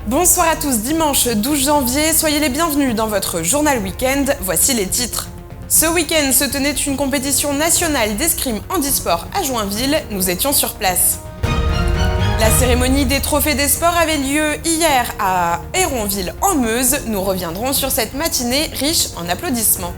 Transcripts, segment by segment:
Bonsoir à tous, dimanche 12 janvier, soyez les bienvenus dans votre journal week-end, voici les titres. Ce week-end se tenait une compétition nationale d'escrime handisport à Joinville, nous étions sur place. La cérémonie des trophées des sports avait lieu hier à Héronville en Meuse, nous reviendrons sur cette matinée riche en applaudissements.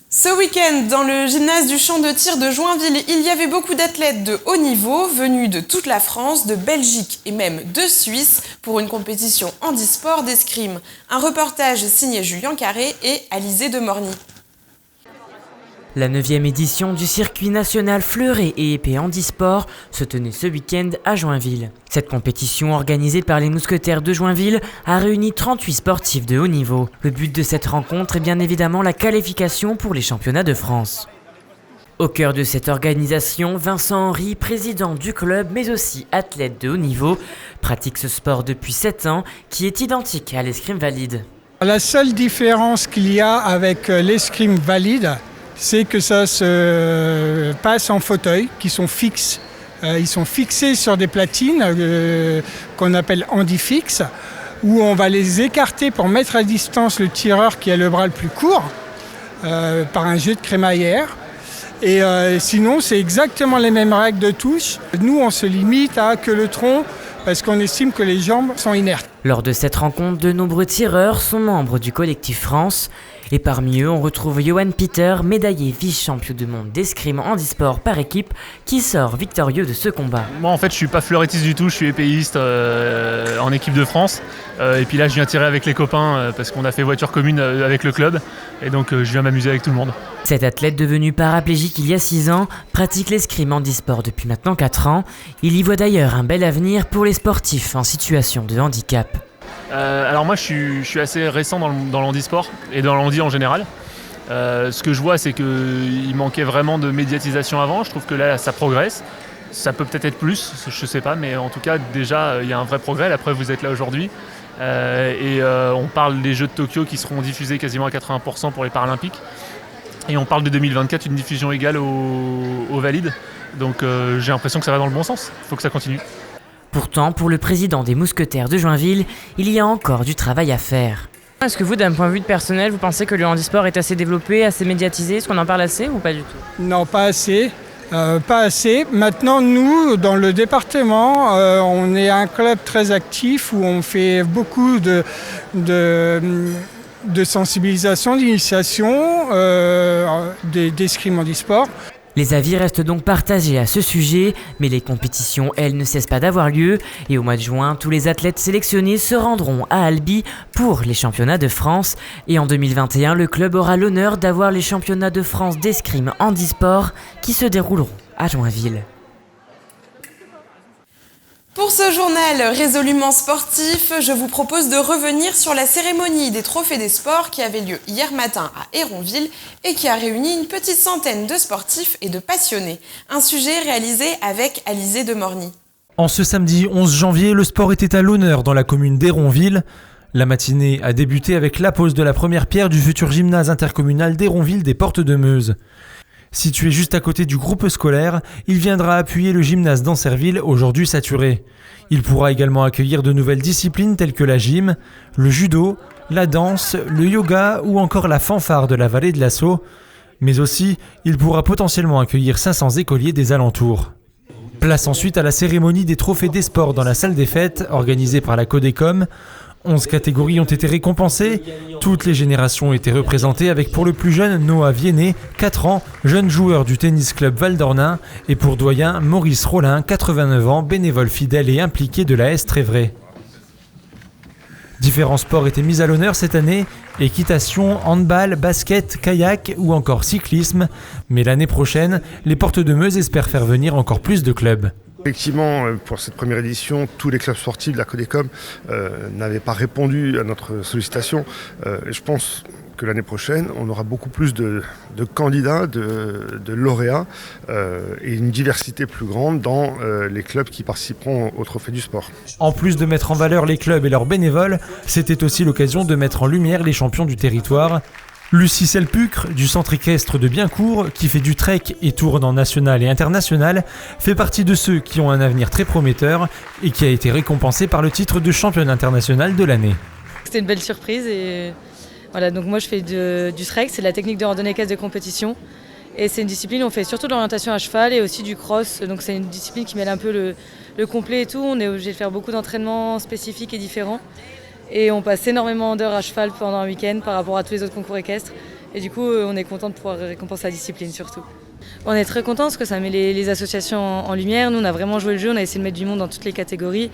Ce week-end, dans le gymnase du champ de tir de Joinville, il y avait beaucoup d'athlètes de haut niveau venus de toute la France, de Belgique et même de Suisse pour une compétition handisport d'escrime. Un reportage signé Julien Carré et Alizé de Morny. La 9e édition du circuit national fleuret et épée handisport se tenait ce week-end à Joinville. Cette compétition organisée par les Mousquetaires de Joinville a réuni 38 sportifs de haut niveau. Le but de cette rencontre est bien évidemment la qualification pour les championnats de France. Au cœur de cette organisation, Vincent Henry, président du club mais aussi athlète de haut niveau, pratique ce sport depuis 7 ans qui est identique à l'escrime valide. La seule différence qu'il y a avec l'escrime valide, c'est que ça se passe en fauteuil, qui sont fixes. Ils sont fixés sur des platines qu'on appelle handifixes, où on va les écarter pour mettre à distance le tireur qui a le bras le plus court, par un jet de crémaillère. Et sinon, c'est exactement les mêmes règles de touche. Nous, on se limite à que le tronc, parce qu'on estime que les jambes sont inertes. Lors de cette rencontre, de nombreux tireurs sont membres du collectif France. Et parmi eux, on retrouve Johan Peter, médaillé vice-champion du monde d'escrime handisport par équipe, qui sort victorieux de ce combat. Moi en fait je suis pas fleurettiste du tout, je suis épéiste en équipe de France. Et puis là je viens tirer avec les copains parce qu'on a fait voiture commune avec le club. Et donc je viens m'amuser avec tout le monde. Cet athlète devenu paraplégique il y a 6 ans pratique l'escrime handisport depuis maintenant 4 ans. Il y voit d'ailleurs un bel avenir pour les sportifs en situation de handicap. Alors moi je suis assez récent dans le handisport et dans le handi en général. Ce que je vois c'est qu'il manquait vraiment de médiatisation avant, je trouve que là ça progresse. Ça peut peut-être être plus, je sais pas, mais en tout cas déjà il y a un vrai progrès, la preuve vous êtes là aujourd'hui. On parle des Jeux de Tokyo qui seront diffusés quasiment à 80% pour les Paralympiques. Et on parle de 2024, une diffusion égale aux valides. Donc j'ai l'impression que ça va dans le bon sens, il faut que ça continue. Pourtant, pour le président des Mousquetaires de Joinville, il y a encore du travail à faire. Est-ce que vous, d'un point de vue personnel, vous pensez que le handisport est assez développé, assez médiatisé? Est-ce qu'on en parle assez ou pas du tout? Non, pas assez. Pas assez. Maintenant, nous, dans le département, on est un club très actif où on fait beaucoup de sensibilisation, d'initiation, d'escrime handisport. Les avis restent donc partagés à ce sujet, mais les compétitions, elles, ne cessent pas d'avoir lieu. Et au mois de juin, tous les athlètes sélectionnés se rendront à Albi pour les championnats de France. Et en 2021, le club aura l'honneur d'avoir les championnats de France d'escrime handisport qui se dérouleront à Joinville. Pour ce journal résolument sportif, je vous propose de revenir sur la cérémonie des trophées des sports qui avait lieu hier matin à Héronville et qui a réuni une petite centaine de sportifs et de passionnés. Un sujet réalisé avec Alizé de Morny. En ce samedi 11 janvier, le sport était à l'honneur dans la commune d'Héronville. La matinée a débuté avec la pose de la première pierre du futur gymnase intercommunal d'Héronville des Portes de Meuse. Situé juste à côté du groupe scolaire, il viendra appuyer le gymnase d'Ancerville, aujourd'hui saturé. Il pourra également accueillir de nouvelles disciplines telles que la gym, le judo, la danse, le yoga ou encore la fanfare de la vallée de l'Assau. Mais aussi, il pourra potentiellement accueillir 500 écoliers des alentours. Place ensuite à la cérémonie des trophées des sports dans la salle des fêtes, organisée par la Codecom. 11 catégories ont été récompensées, toutes les générations ont été représentées avec pour le plus jeune Noah Viennet, 4 ans, jeune joueur du tennis club Val d'Ornain, et pour doyen Maurice Rollin, 89 ans, bénévole fidèle et impliqué de la S Trévray. Différents sports étaient mis à l'honneur cette année, équitation, handball, basket, kayak ou encore cyclisme, mais l'année prochaine, les Portes de Meuse espèrent faire venir encore plus de clubs. Effectivement, pour cette première édition, tous les clubs sportifs de la Codecom n'avaient pas répondu à notre sollicitation. Je pense que l'année prochaine, on aura beaucoup plus de candidats, de lauréats et une diversité plus grande dans les clubs qui participeront au Trophée du sport. En plus de mettre en valeur les clubs et leurs bénévoles, c'était aussi l'occasion de mettre en lumière les champions du territoire. Lucie Selpucre, du centre équestre de Biencourt, qui fait du trek et tourne en national et international, fait partie de ceux qui ont un avenir très prometteur et qui a été récompensé par le titre de championne internationale de l'année. C'était une belle surprise et voilà, donc moi je fais du trek, c'est de la technique de randonnée équestre de compétition et c'est une discipline où on fait surtout de l'orientation à cheval et aussi du cross, donc c'est une discipline qui mêle un peu le complet et tout, on est obligé de faire beaucoup d'entraînements spécifiques et différents. Et on passe énormément d'heures à cheval pendant un week-end par rapport à tous les autres concours équestres. Et du coup, on est content de pouvoir récompenser la discipline surtout. On est très content parce que ça met les associations en lumière. Nous, on a vraiment joué le jeu, on a essayé de mettre du monde dans toutes les catégories.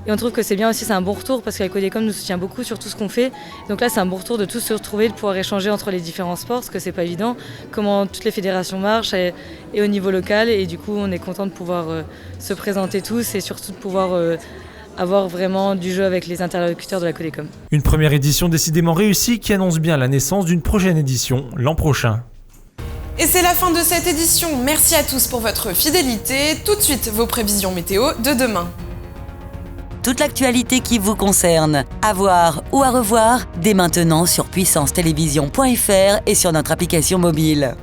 Et on trouve que c'est bien aussi, c'est un bon retour parce que la Codecom nous soutient beaucoup sur tout ce qu'on fait. Donc là, c'est un bon retour de tous se retrouver, de pouvoir échanger entre les différents sports parce que c'est pas évident, comment toutes les fédérations marchent et au niveau local. Et du coup, on est content de pouvoir se présenter tous et surtout de pouvoir avoir vraiment du jeu avec les interlocuteurs de la Codecom. Une première édition décidément réussie qui annonce bien la naissance d'une prochaine édition l'an prochain. Et c'est la fin de cette édition. Merci à tous pour votre fidélité. Tout de suite, vos prévisions météo de demain. Toute l'actualité qui vous concerne, à voir ou à revoir dès maintenant sur puissancetélévision.fr et sur notre application mobile.